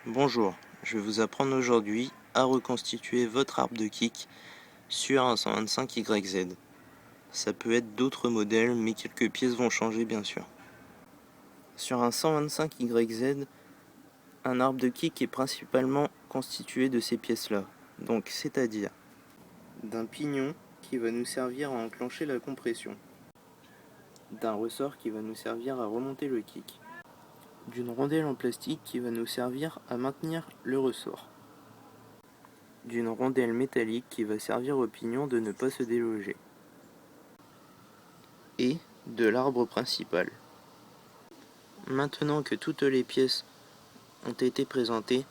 Bonjour, je vais vous apprendre aujourd'hui à reconstituer votre arbre de kick sur un 125YZ. Ça peut être d'autres modèles, mais quelques pièces vont changer bien sûr. Sur un 125YZ, un arbre de kick est principalement constitué de ces pièces-là, donc c'est-à-dire d'un pignon qui va nous servir à enclencher la compression, d'un ressort qui va nous servir à remonter le kick, d'une rondelle en plastique qui va nous servir à maintenir le ressort, d'une rondelle métallique qui va servir au pignon de ne pas se déloger, et de l'arbre principal. Maintenant que toutes les pièces ont été présentées,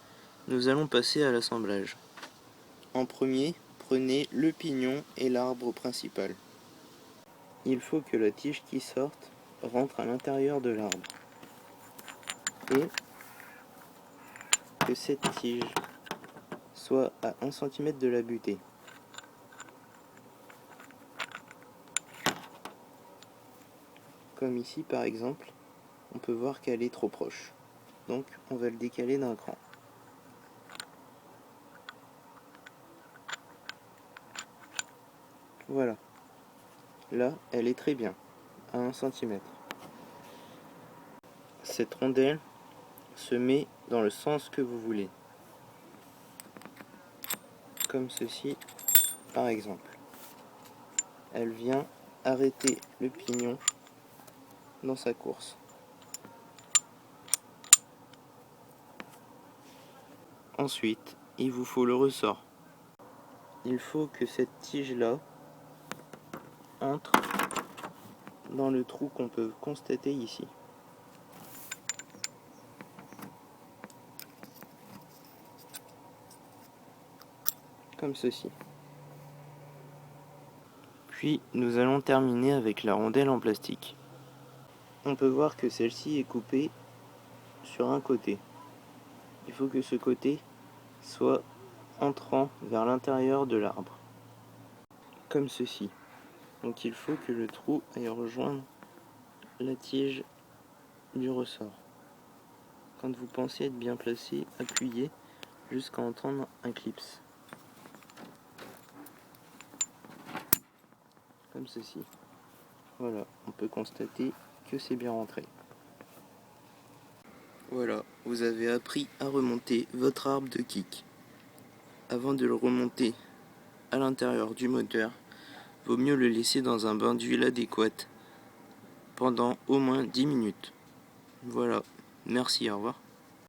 nous allons passer à l'assemblage. En premier, prenez le pignon et l'arbre principal. Il faut que la tige qui sorte rentre à l'intérieur de l'arbre et que cette tige soit à 1 cm de la butée. Comme ici par exemple, on peut voir qu'elle est trop proche. Donc on va le décaler d'un cran. Voilà. Là, elle est très bien, à 1 cm. Cette rondelle se met dans le sens que vous voulez. Comme ceci, par exemple. Elle vient arrêter le pignon dans sa course. Ensuite, il vous faut le ressort. Il faut que cette tige-là entre dans le trou qu'on peut constater ici. Comme ceci. Puis nous allons terminer avec la rondelle en plastique. On peut voir que celle-ci est coupée sur un côté. Il faut que ce côté soit entrant vers l'intérieur de l'arbre. Comme ceci. Donc il faut que le trou aille rejoindre la tige du ressort. Quand vous pensez être bien placé, appuyez jusqu'à entendre un clips. Comme ceci. Voilà, on peut constater que c'est bien rentré. Voilà, vous avez appris à remonter votre arbre de kick. Avant de le remonter à l'intérieur du moteur, vaut mieux le laisser dans un bain d'huile adéquate pendant au moins 10 minutes. Voilà, merci, au revoir.